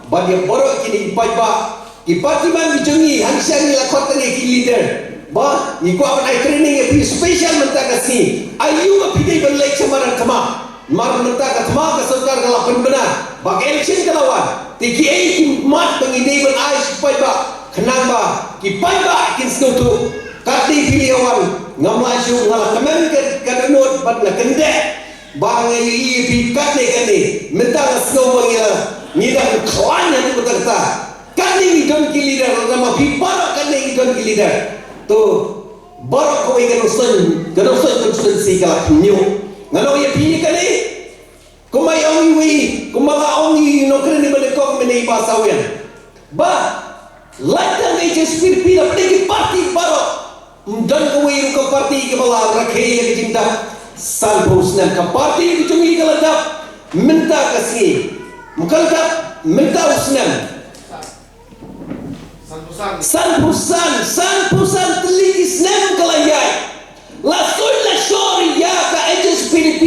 bagi borok kini paiba ki parti man bijongi hangsang la kota ni ki leader ba ni ko apan ai training e special menta kasi ayu ma pidai balai samaran thama mar menta ka thama ka sarkar ka lapan benar ba election kalawan tiki ai ki mat bangi dei ban ai paiba khnang ba ki paiba kin snotu kati pilihan ngamla syu ngala kamen ka not bat na kende ba ngai i pi kate kani menta ka snow bangira ni dah klan yang berkata kani don ki leader nama pi para kani don ki leader tu baru kau ingin usun si kalau nyu ngano ya pi kani kumai ongi wi kumala ongi no kene bale kok mene bahasa wen ba ladang ai jespir pi la pedi parti baru dan kau wi ko parti ke bala rakhe ya cinta salbus nan ka parti ku cumi kaladap minta kasih mukalkap minta usnan san pusan teliki snem kalayai lasun la shori ya ka ages PDP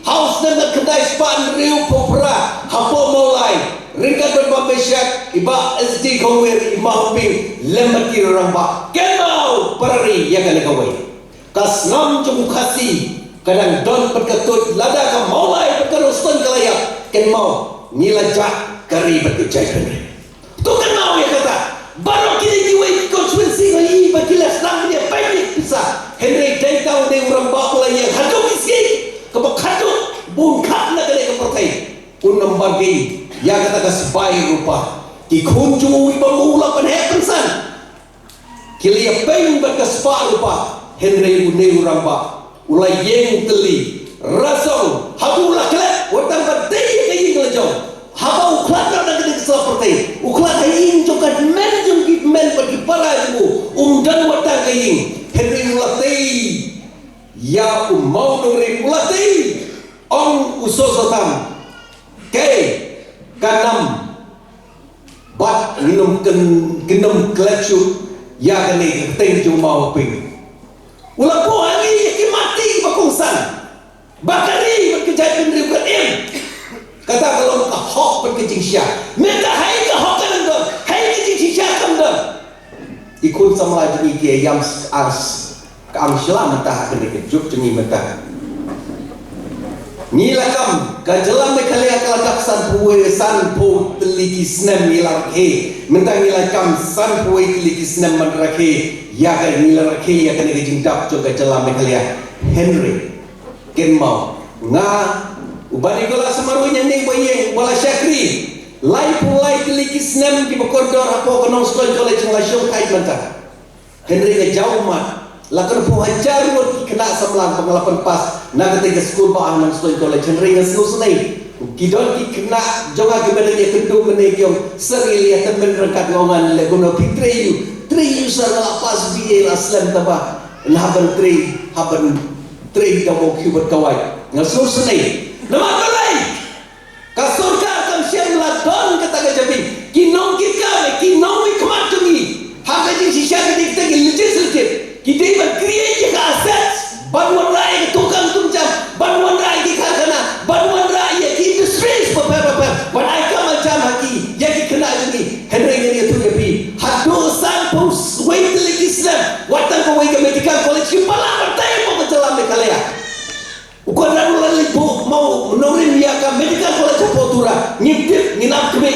house na kedai span riu popra hapo mulai ringkat berbabesyak iba SD kawir imam bing lemati ramba kemau parari ya kan kawai kasnam cukup khasi kadang don berkatut lada ka mulai berkerustan kalayak kemau nilajak kari berkejayaan tu kan mau ya kata baru kini diwei konstitusi ngai bagilas lang dia banyak bisa Henry Dentau de orang bakla yang haduk isi kebakaduk bungkat na kali kepertai unam bagi ya kata ka sebai rupa dikunju ibamula penhepensan kili ya peng berkaspa rupa Henry une orang bak ulai yang teli rasong habulah kelak watang badai kayi ngelajong habau uklat na kali seperti uklat hayin jokat men jungkit men bagi para ibu dan watang kayi Henry ulatei ya mau nuri ulatei ong usosotam kay kanam bat minum genum klecuk ya kani teng jumau ping ulapo ani mati bakungsan bakari berkejayaan ribuan kata kalau hok berkejing syah minta hai ke hok kan dong hai kejing syah kan dong ikut sama lagi ke yang ars kang selam mentah kene kejuk cengi mentah nilakam kajelam mekalia kalakap san po teliki snem nilar ke mentang nilakam san po teliki snem mandrake ya ka nilar ke ya kene kejing dap jo kajelam mekalia Henry ken mau nga ubani gola samarunya ning boyeng bola syakri lai pulai teliki snem di bokordor apo kono stoi college la show kai mentah Henry ke jauh mat lakon po hajar mo kena samlang pengalapan pas na ketika school ba aman stoi college Henry ngas senai kidon ki kena jonga ke benda dia kendu mene kyong seri lihat temen rengkat ngongan le gono pitreyu treyu sara pas bi aslam taba laban tre damo kubat kawai ngas senai nama kalai kasurka kam syam la don kata gajabi kinong kinong kematungi haga ji sisha ke kita legit kita iban create ke aset banwan rai ke tukang tumjam banwan rai ke karkhana banwan rai ke industries apa ban ai ka macam haki ya ki kena jungi Henry ni tu kepi hadu san pus wait lagi Islam watang ko wai ke medical college ki pala pertai mo jalan me kalaya ukon lalu libu mau menorin ya ka medical college potura ngintip nginap kebe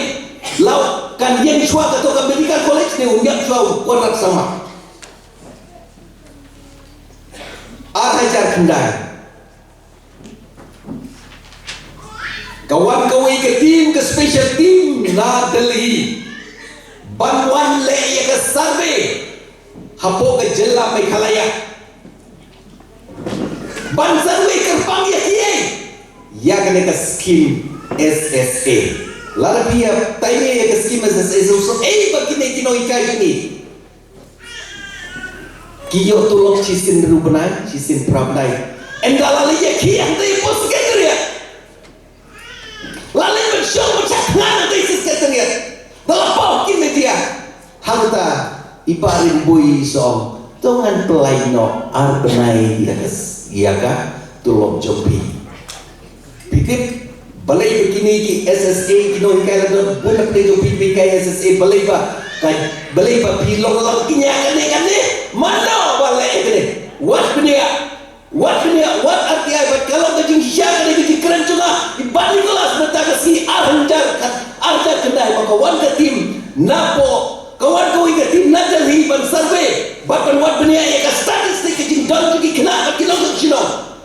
lau kan yang shua ka to ka medical college ni unyak shua korak sama ajar kendai kawan kawai ke tim ke special team na Delhi banwan le ya ke survey hapo ke jela Meghalaya ban survey kerpang ya kiai ya kene ke skim SSA lara pia taime ya ke skim SSA so bagine kino ikai ini kiyo tulok cisin rubenai cisin prabnai endalali ya kiyang dai pos sekretariat lalai bershow bercakap dai sekretariat dalapau ki media hangta ibarin bui som tongan pelaino arbenai ya ka tulok jompi pikir balai begini ki SSA kino hikai la bunak de jo PPK SSA balai ba pilong lang kinya kane mana balai kane what arti ay kalau kajing siya kane kajing keren juga ibalik kelas mata kasi arjar kendai maka wan ka tim napo kawan kau ke tim nadal hiban survey bahkan wat dunia ya ka statistik kajing don juga kena kilo kilo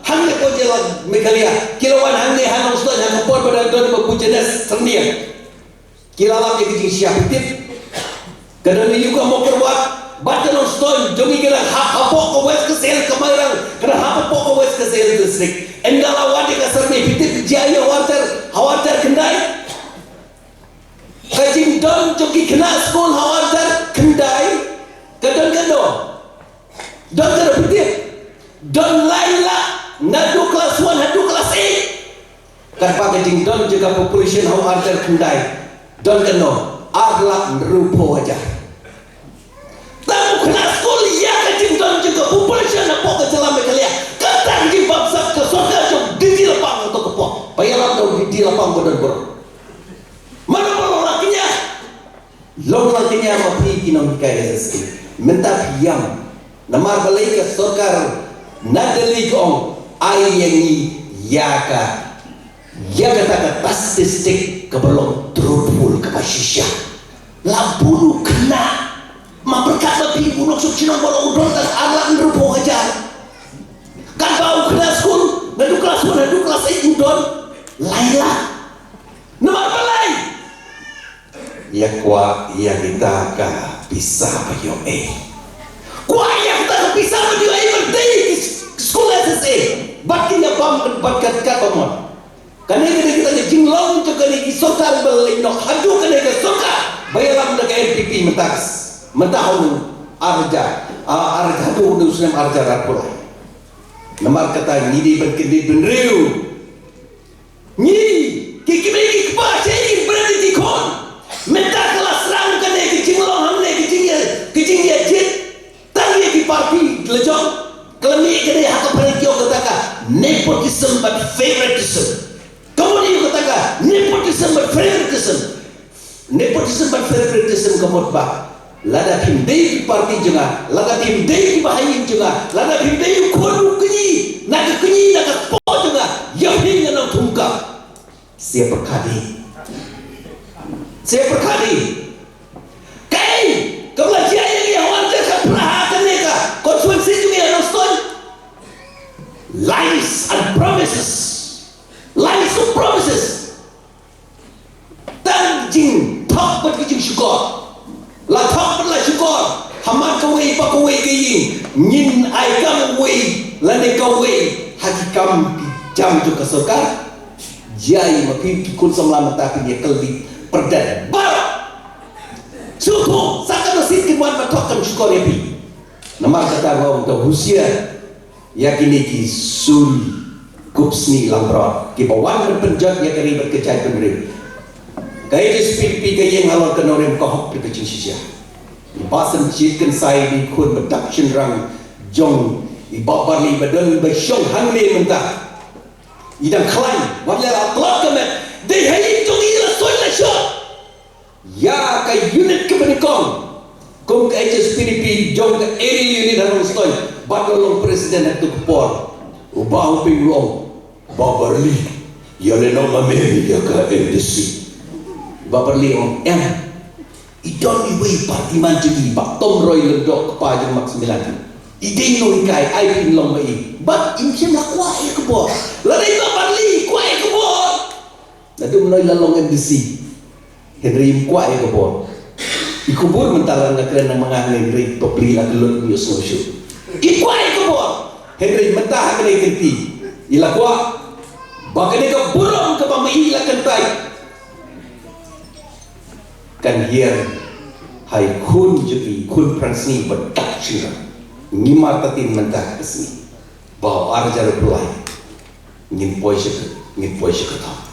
hangnya kau jalan Mekalia kiloan hangnya hanong ustaz hang por pada don berpujedas sernian kilalam dia kejing siap tip kadang ni juga mau perbuat badan ustaz jogi kira hapok ko wes kesel kemarang kena hapok ko wes kesel distrik endala wadi ka serni tip jaya hawatar kendai kajing don jogi kena school hawatar kendai kadang don kada tip don laila nadu kelas 1 nadu kelas 8 kan pakai jing don juga population hau arter kendai don keno arlak rupo aja tamu kena skol ya kajing don juga population apa ke jalan Mekalia katang jing babsak ke surga jom di lapang atau kepok bayaran dong di lapang bodor mana long lakinya mapi kinong kaya SSA minta piyam namar balai ke surga nadali kong ai yang ni yaga taka statistik kebelum truthful kapasisya lampunu kena memberkat lebih bunuk subcinong bola udon dan alang rupo aja kan bau kena school nadu kelas 1 nadu kelas 8 udon laila nomor balai ya kwa ya kita ka bisa bayo kwa ya kita ka bisa bayo berdei school SSA bakin ya bam batkat kapamon kanega kita ke jinglong to kanegi sokar belai no hadu kanega sokar bayalam daga NPP mentahun arja hadu nu sunem arja rapula namar kata ni di berkedit benriu ni kikimegi kpa cai berani dikon mentah kelas rang kanegi jinglong hamne kijing ya jit tangi ki parti lejong kelemi kene hak perikyo kataka nepotism but favoritism kemudian kataka nepotism but favoritism kemot ba lada pindai parti juga lada pindai bahayin juga lada pindai koru kenyi nak po juga yahin nang tungka siapa kali kai kebelajar yang wajar ka praha kaneka konsuensi juga yang noston lies of promises tanjing thok bat kijing syukur la thok bat la syukur hamat kawai pa kawai kayin nyin ai kam wei la ne kawai hakikam jam juga surga jai makin kikun selamat dia kelbi perdan bar suku sakana sikit wan matokkan syukur epi nama kata ngom ke husia yakini ki sul kupsni lambrot ki bawan penjat ya kari berkecai penri kai je spipi ke yang halal kenorim kohok di kecing sisia basan chicken sai di kun production rang jong ibabar li badal basyong hangli mentah idang klaim wala atlak kemet dei hai jong ila soy la shot ya ka unit kebenikong kung ka HSPDP jong ka area unit harong stoy batalong presiden at tukpor ubang pinglong babarli yale no mameri ya ka MDC babarli om idon iwi parti manjugi bak tom roy ledok kepajang mak 9 ideng no ikai ai pinlong mai bak imsem la kwai kebor ladai babarli kwai kebor nadu noy lalong MDC Henry kuat ya kebor ikubur mentalan nak kena mengangai Henry pebeli lah gelut bios ngosyo ikuat ya kebor Henry mentah kena kenti ila kuat bahkan dia burung ke pamai ila kentai kan hier hai kun juki kun pransni bedak syirah ngimar tatin mentah kesini bahawa arjar pelai ngin poy syekata